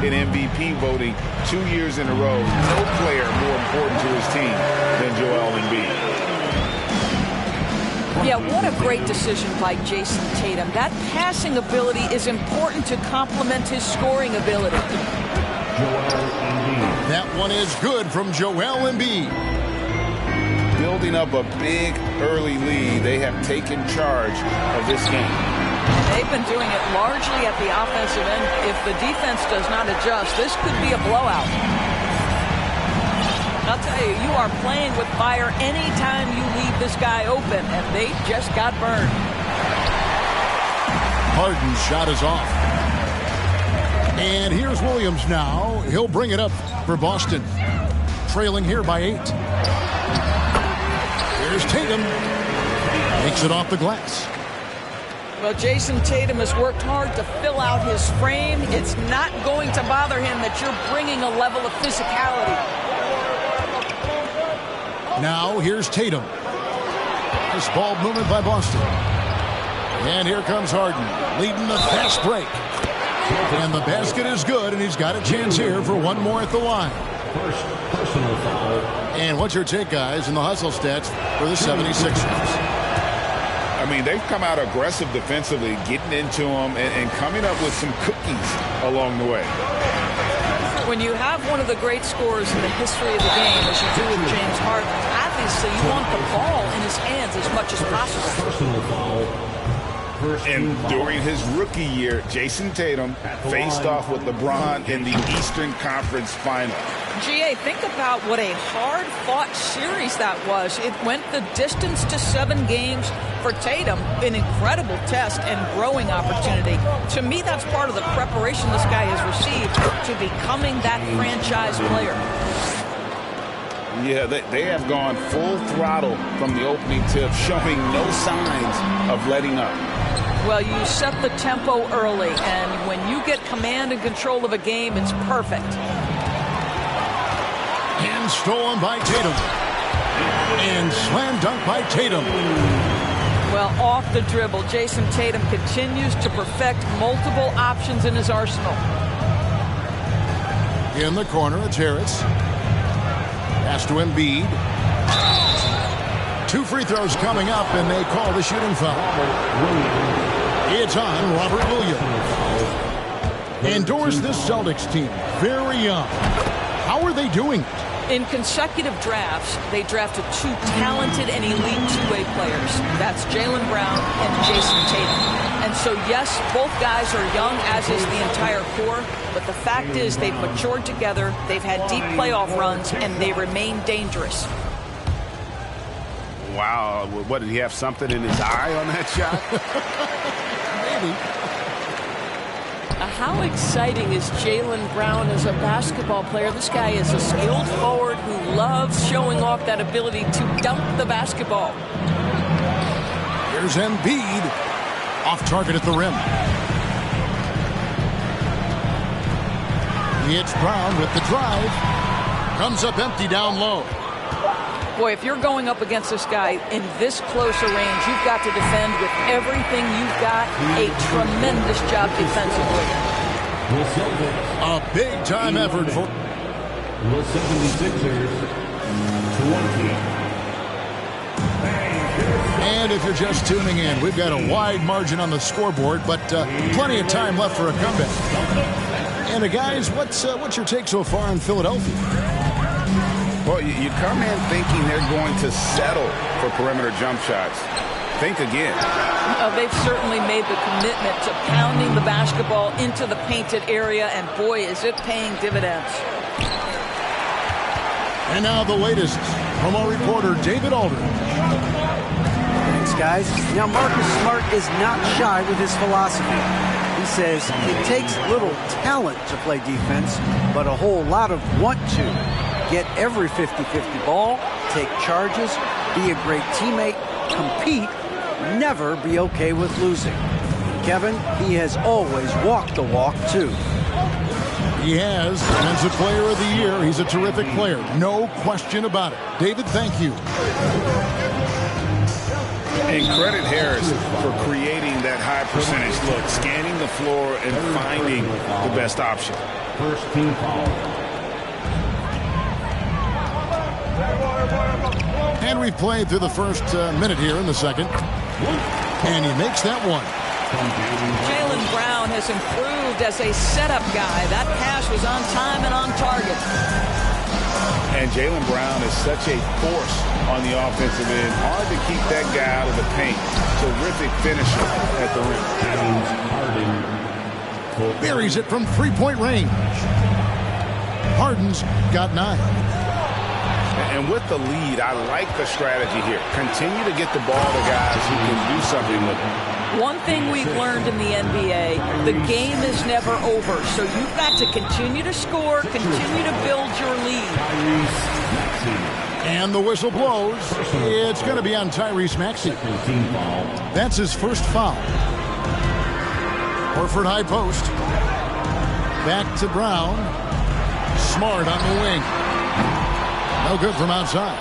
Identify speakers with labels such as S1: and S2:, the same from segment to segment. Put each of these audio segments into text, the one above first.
S1: in MVP voting 2 years in a row. No player more important to his team than Joel Embiid.
S2: Yeah, what a great decision by Jason Tatum. That passing ability is important to complement his scoring ability.
S3: That one is good from Joel Embiid.
S1: Building up a big early lead, they have taken charge of this game.
S2: And they've been doing it largely at the offensive end. If the defense does not adjust, this could be a blowout. I'll tell you, you are playing with fire anytime you leave this guy open, and they just got burned.
S3: Harden's shot is off. And here's Williams now. He'll bring it up for Boston. Trailing here by 8. Here's Tatum. Takes it off the glass.
S2: Well, Jason Tatum has worked hard to fill out his frame. It's not going to bother him that you're bringing a level of physicality.
S3: Now here's Tatum. Nice ball movement by Boston. And here comes Harden, leading the fast break. And the basket is good, and he's got a chance here for one more at the line.
S4: First personal foul.
S3: And what's your take, guys, in the hustle stats for the 76ers?
S1: I mean, they've come out aggressive defensively, getting into them and coming up with some cookies along the way.
S2: When you have one of the great scorers in the history of the game, as you do with James Harden, obviously you want the ball in his hands as much as possible.
S4: Personal foul.
S1: And during his rookie year, Jason Tatum faced off with LeBron in the Eastern Conference Final.
S2: GA, think about what a hard-fought series that was. It went the distance to 7 games for Tatum, an incredible test and growing opportunity. To me, that's part of the preparation this guy has received to becoming that franchise player.
S1: Yeah, they have gone full throttle from the opening tip, showing no signs of letting up.
S2: Well, you set the tempo early, and when you get command and control of a game, it's perfect.
S3: And stolen by Tatum. And slam dunk by Tatum.
S2: Well, off the dribble, Jason Tatum continues to perfect multiple options in his arsenal.
S3: In the corner, it's Harris. Pass to Embiid. 2 free throws coming up, and they call the shooting foul. It's on Robert Williams. Endorse this Celtics team. Very young. How are they doing it?
S2: In consecutive drafts, they drafted 2 talented and elite two-way players. That's Jaylen Brown and Jason Tatum. And so, yes, both guys are young, as is the entire core. But the fact is they've matured together, they've had deep playoff runs, and they remain dangerous.
S5: Wow. What, did he have something in his eye on that shot?
S3: Maybe.
S2: How exciting is Jaylen Brown as a basketball player? This guy is a skilled forward who loves showing off that ability to dunk the basketball.
S3: Here's Embiid. Off target at the rim. It's Brown with the drive. Comes up empty down low.
S2: Boy, if you're going up against this guy in this close a range, you've got to defend with everything you've got. A tremendous job defensively.
S3: A big-time effort for
S4: The 76ers 20.
S3: And if you're just tuning in, we've got a wide margin on the scoreboard, but plenty of time left for a comeback. And guys, what's your take so far in Philadelphia?
S1: Well, you come in thinking they're going to settle for perimeter jump shots. Think again.
S2: They've certainly made the commitment to pounding the basketball into the painted area, and boy, is it paying dividends.
S3: And now the latest from our reporter, David Aldridge.
S6: Thanks, guys. Now, Marcus Smart is not shy with his philosophy. He says it takes little talent to play defense, but a whole lot of want to. Get every 50-50 ball, take charges, be a great teammate, compete, never be okay with losing. Kevin, he has always walked the walk, too.
S3: He has. Defensive Player of the Year. He's a terrific player. No question about it. David, thank you.
S1: And credit Harris for creating that high percentage look, scanning the floor and finding the best option.
S4: First team foul.
S3: And we've played through the first minute here in the second. And he makes that one.
S2: Jaylen Brown has improved as a setup guy. That pass was on time and on target.
S1: And Jaylen Brown is such a force on the offensive end. Hard to keep that guy out of the paint. Terrific finisher at the rim.
S3: Buries it from three-point range. Harden's got 9.
S1: And with the lead, I like the strategy here. Continue to get the ball to guys who can do something with it.
S2: One thing we've learned in the NBA, the game is never over. So you've got to continue to score, continue to build your lead.
S3: And the whistle blows. It's going to be on Tyrese Maxey. That's his first foul. Horford high post. Back to Brown. Smart on the wing. No good from outside.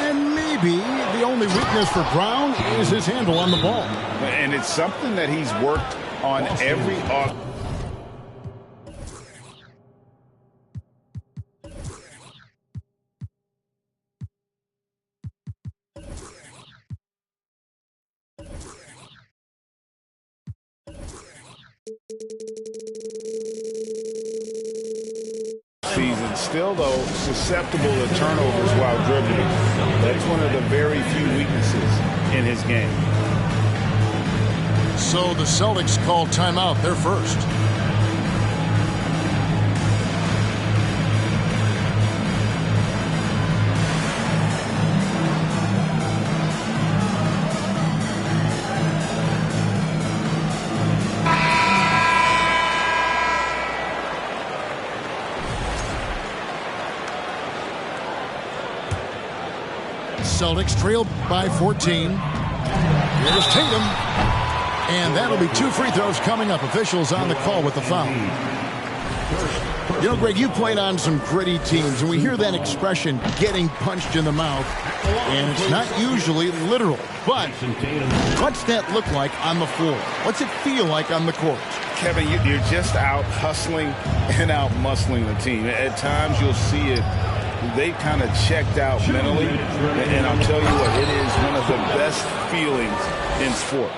S3: And maybe the only weakness for Brown is his handle on the ball.
S1: And it's something that he's worked on every off. Season. Still, though, susceptible to turnovers while dribbling. That's one of the very few weaknesses in his game.
S3: So the Celtics call timeout. They're first. Celtics trailed by 14. Here's Tatum. And that'll be 2 free throws coming up. Officials on the call with the foul. You know, Greg, you played on some gritty teams, and we hear that expression, getting punched in the mouth. And it's not usually literal. But what's that look like on the floor? What's it feel like on the court?
S1: Kevin, you're just out hustling and out muscling the team. At times you'll see it. They kind of checked out mentally, and I'll tell you what, it is one of the best feelings in sport.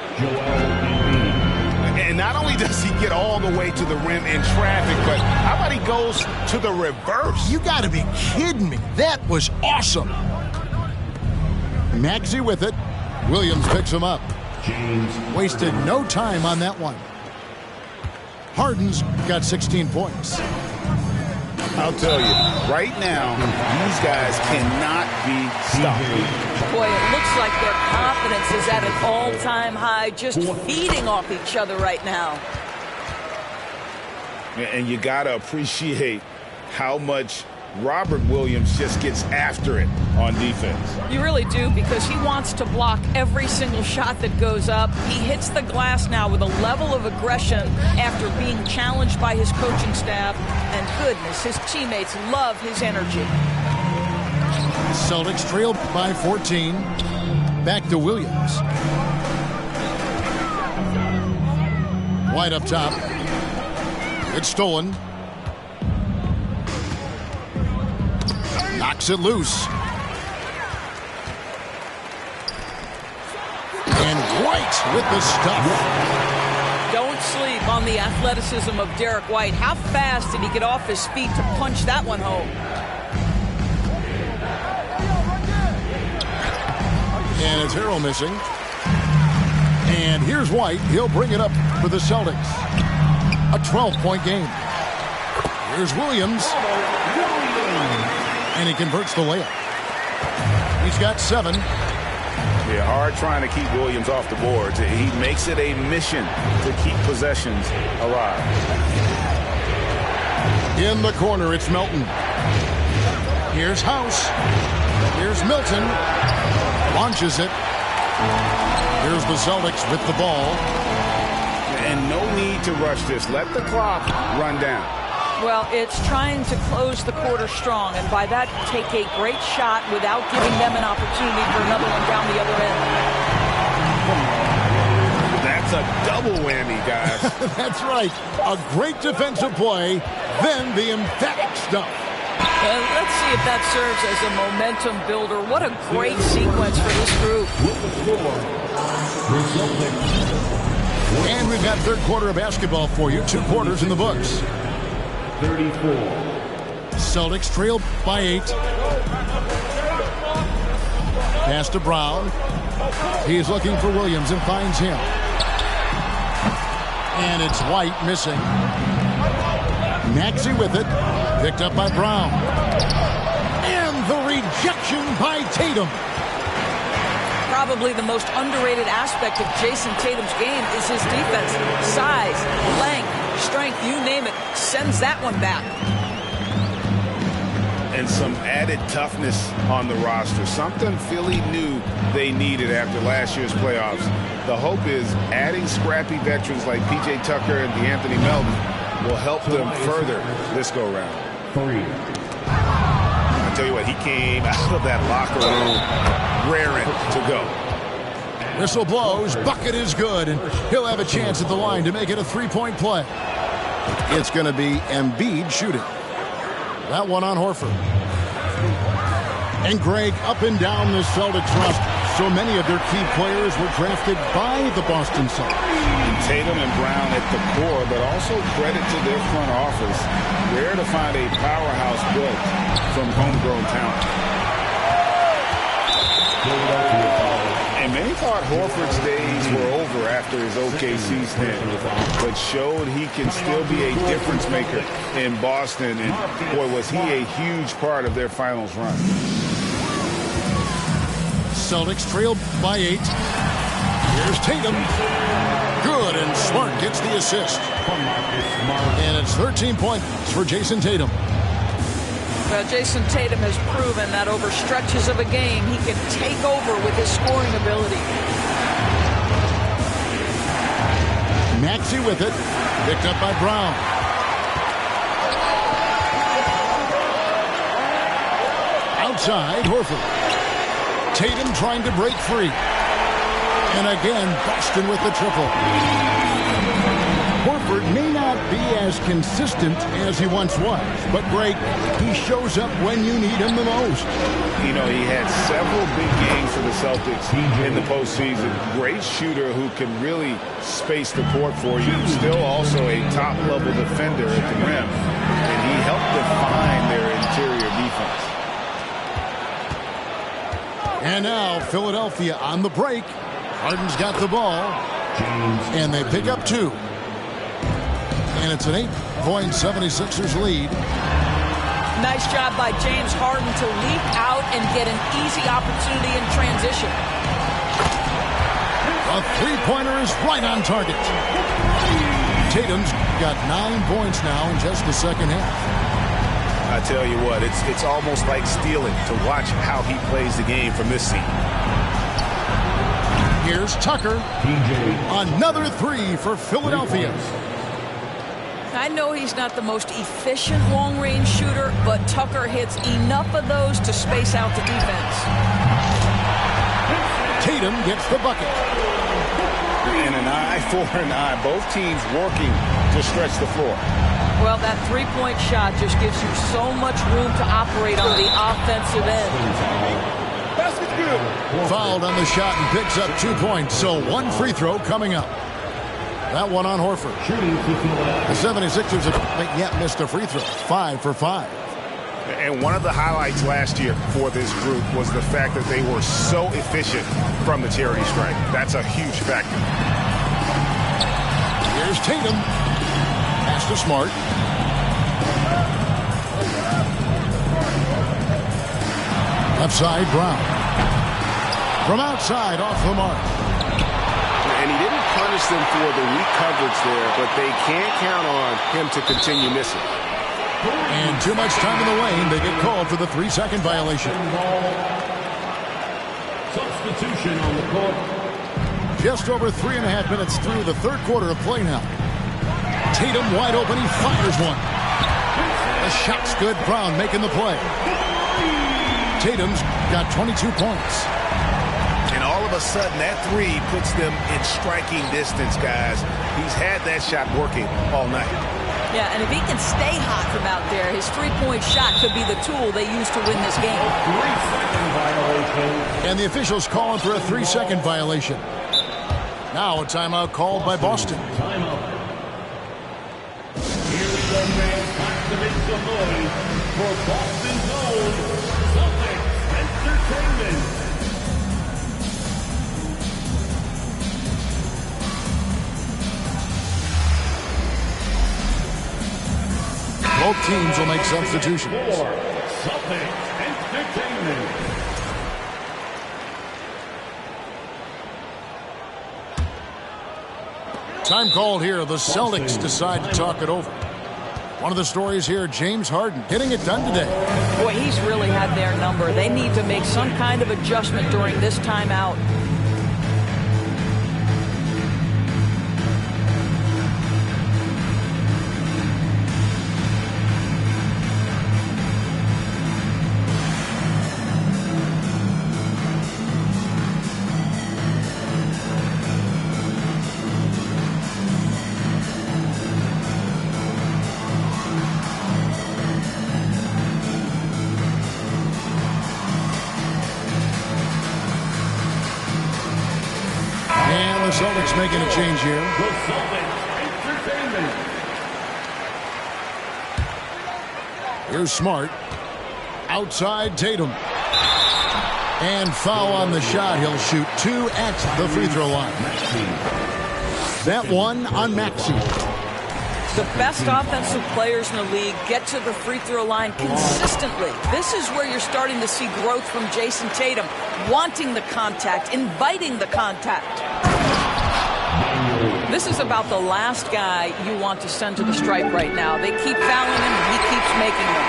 S1: And not only does he get all the way to the rim in traffic, but how about he goes to the reverse?
S3: You got to be kidding me. That was awesome. Maxey with it. Williams picks him up. Wasted no time on that one. Harden's got 16 points.
S1: I'll tell you, right now, these guys cannot be stopped.
S2: Boy, it looks like their confidence is at an all-time high, just feeding off each other right now.
S1: And you got to appreciate how much Robert Williams just gets after it on defense.
S2: You really do, because he wants to block every single shot that goes up. He hits the glass now with a level of aggression after being challenged by his coaching staff. And goodness, his teammates love his energy.
S3: Celtics trailed by 14. Back to Williams. White up top. It's stolen. Knocks it loose. And White with the stuff.
S2: Don't sleep on the athleticism of Derek White. How fast did he get off his feet to punch that one home?
S3: And it's Harrell missing. And here's White. He'll bring it up for the Celtics. A 12-point game. Here's Williams. And he converts the layup. He's got 7.
S1: Yeah, hard trying to keep Williams off the boards. He makes it a mission to keep possessions alive.
S3: In the corner, it's Melton. Here's House. Here's Milton. Launches it. Here's the Celtics with the ball.
S1: And no need to rush this. Let the clock run down.
S2: Well, it's trying to close the quarter strong, and by that, take a great shot without giving them an opportunity for another one down the other end.
S1: That's a double whammy, guys.
S3: That's right. A great defensive play, then the emphatic stuff.
S2: Let's see if that serves as a momentum builder. What a great sequence for this group.
S3: And we've got third quarter of basketball for you. 2 quarters in the books.
S4: 34.
S3: Celtics trail by 8. Pass to Brown. He's looking for Williams and finds him. And it's White missing. Maxey with it. Picked up by Brown. And the rejection by Tatum.
S2: Probably the most underrated aspect of Jason Tatum's game is his defense. Size, length, strength, you name it, sends that one back.
S1: And some added toughness on the roster. Something Philly knew they needed after last year's playoffs. The hope is adding scrappy veterans like P.J. Tucker and DeAnthony Melton will help them further this go-round.
S4: 3.
S1: I tell you what, he came out of that locker room raring to go.
S3: Whistle blows, bucket is good, and he'll have a chance at the line to make it a 3-point play. It's going to be Embiid shooting. That one on Horford. And Greg, up and down the Celtics roster, so many of their key players were drafted by the Boston Celtics.
S1: Tatum and Brown at the core, but also credit to their front office. Rare to find a powerhouse built from homegrown talent. And many thought Horford's days were over after his OKC stint, but showed he can still be a difference maker in Boston. And boy, was he a huge part of their finals run.
S3: Celtics trailed by 8. Here's Tatum. Good, and Smart gets the assist. And it's 13 points for Jason Tatum.
S2: Well, Jason Tatum has proven that over stretches of a game, he can take over with his scoring ability.
S3: Maxey with it. Picked up by Brown. Outside, Horford. Tatum trying to break free. And again, Boston with the triple. Horford may not be as consistent as he once was, but Greg, he shows up when you need him the most.
S1: You know, he had several big games for the Celtics in the postseason. Great shooter who can really space the court for you. Still also a top-level defender at the rim. And he helped define their interior defense. And
S3: now Philadelphia on the break. Harden's got the ball. And they pick up 2. And it's an 8-point 76ers lead.
S2: Nice job by James Harden to leap out and get an easy opportunity in transition.
S3: A 3-pointer is right on target. Tatum's got 9 points now in just the second half.
S5: I tell you what, it's almost like stealing to watch how he plays the game from this seat.
S3: Here's Tucker. Another 3 for Philadelphia.
S2: I know he's not the most efficient long-range shooter, but Tucker hits enough of those to space out the defense.
S3: Tatum gets the bucket.
S1: And an eye for an eye. Both teams working to stretch the floor.
S2: Well, that 3-point shot just gives you so much room to operate on the offensive end.
S3: Fouled on the shot and picks up 2 points. So 1 free throw coming up. That one on Horford. The 76ers have yet missed a free throw. 5 for 5.
S5: And one of the highlights last year for this group was the fact that they were so efficient from the charity stripe. That's a huge factor.
S3: Here's Tatum. Pass to Smart. Left side, Brown. From outside, off the mark.
S5: And he didn't punish them for the weak coverage there, but they can't count on him to continue missing.
S3: And too much time in the lane. They get called for the 3-second violation.
S4: Substitution on the court.
S3: Just over 3.5 minutes through the third quarter of play now. Tatum wide open. He fires one. The shot's good. Brown making the play. Tatum's got 22 points.
S5: And all of a sudden, that three puts them in striking distance, guys. He's had that shot working all night.
S2: Yeah, and if he can stay hot from out there, his three-point shot could be the tool they use to win this game.
S4: 3-second violation.
S3: And the officials calling for a 3-second violation. Now a timeout called by Boston.
S4: Timeout. Here's the man back to make some noise for Boston's own Celtics Entertainment.
S3: Both teams will make substitutions.
S4: For Celtics Entertainment.
S3: Time called here. The Celtics decide to talk it over. One of the stories here, James Harden getting it done today.
S2: Boy, he's really had their number. They need to make some kind of adjustment during this timeout.
S3: The Celtics making a change here.
S4: The Celtics Entertainment.
S3: Here's Smart. Outside Tatum. And foul on the shot. He'll shoot 2 at the free throw line. That one on Maxey.
S2: The best offensive players in the league get to the free throw line consistently. This is where you're starting to see growth from Jason Tatum, wanting the contact, inviting the contact. This is about the last guy you want to send to the stripe right now. They keep fouling him, and he keeps making them.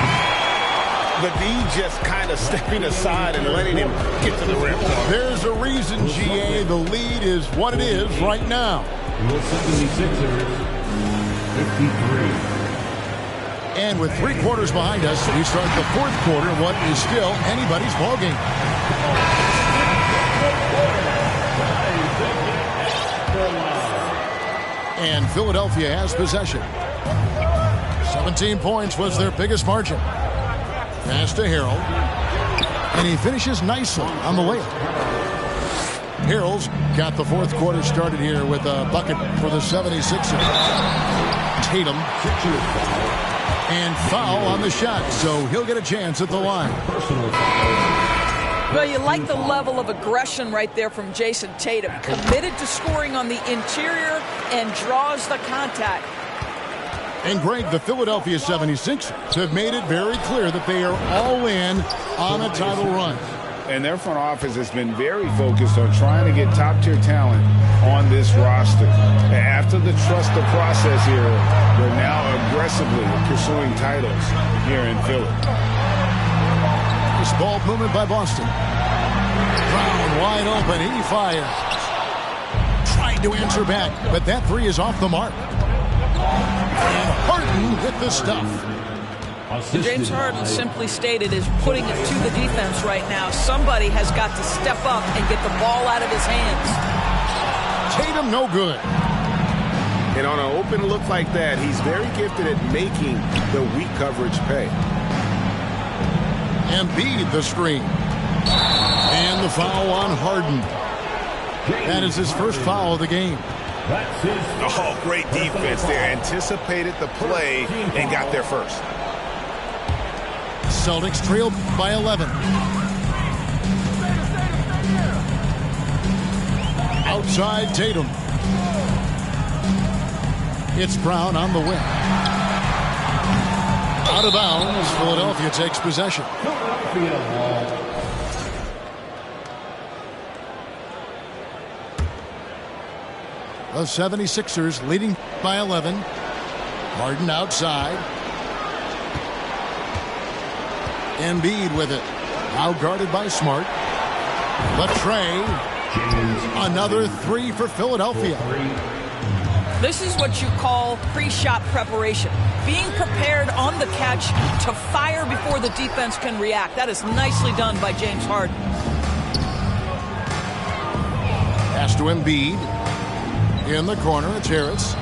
S1: The D just kind of stepping aside and letting him get to the rim.
S3: There's a reason, GA, the lead is what it is right now.
S4: The 76ers, 53.
S3: And with 3 quarters behind us, we start the 4th quarter, what is still anybody's ballgame. And Philadelphia has possession. 17 points was their biggest margin. Pass to Harrell. And he finishes nicely on the layup. Harrell's got the 4th quarter started here with a bucket for the 76ers. Tatum. And foul on the shot, so he'll get a chance at the line.
S2: Well, you like the level of aggression right there from Jason Tatum. Committed to scoring on the interior and draws the contact.
S3: And Greg, the Philadelphia 76ers have made it very clear that they are all in on a title run.
S1: And their front office has been very focused on trying to get top-tier talent on this roster. After the trust the process era, they're now aggressively pursuing titles here in Philly.
S3: This ball movement by Boston. Brown wide open. He fires. Trying to answer back, but that 3 is off the mark. And Harden with the stuff.
S2: James Harden simply stated is putting it to the defense right now. Somebody has got to step up and get the ball out of his hands.
S3: Tatum no good.
S5: And on an open look like that, he's very gifted at making the weak coverage pay.
S3: Embiid the screen. And the foul on Harden. That is his first foul of the game.
S5: Oh, great defense there. Anticipated the play and got there first.
S3: Celtics trail by 11. Outside Tatum. It's Brown on the wing. Out of bounds. Philadelphia takes possession. The 76ers leading by 11. Harden outside. Embiid with it. Now guarded by Smart. Latrey. Another 3 for Philadelphia.
S2: This is what you call pre-shot preparation. Being prepared on the catch to fire before the defense can react. That is nicely done by James Harden.
S3: Pass to Embiid. In the corner, it's Harris.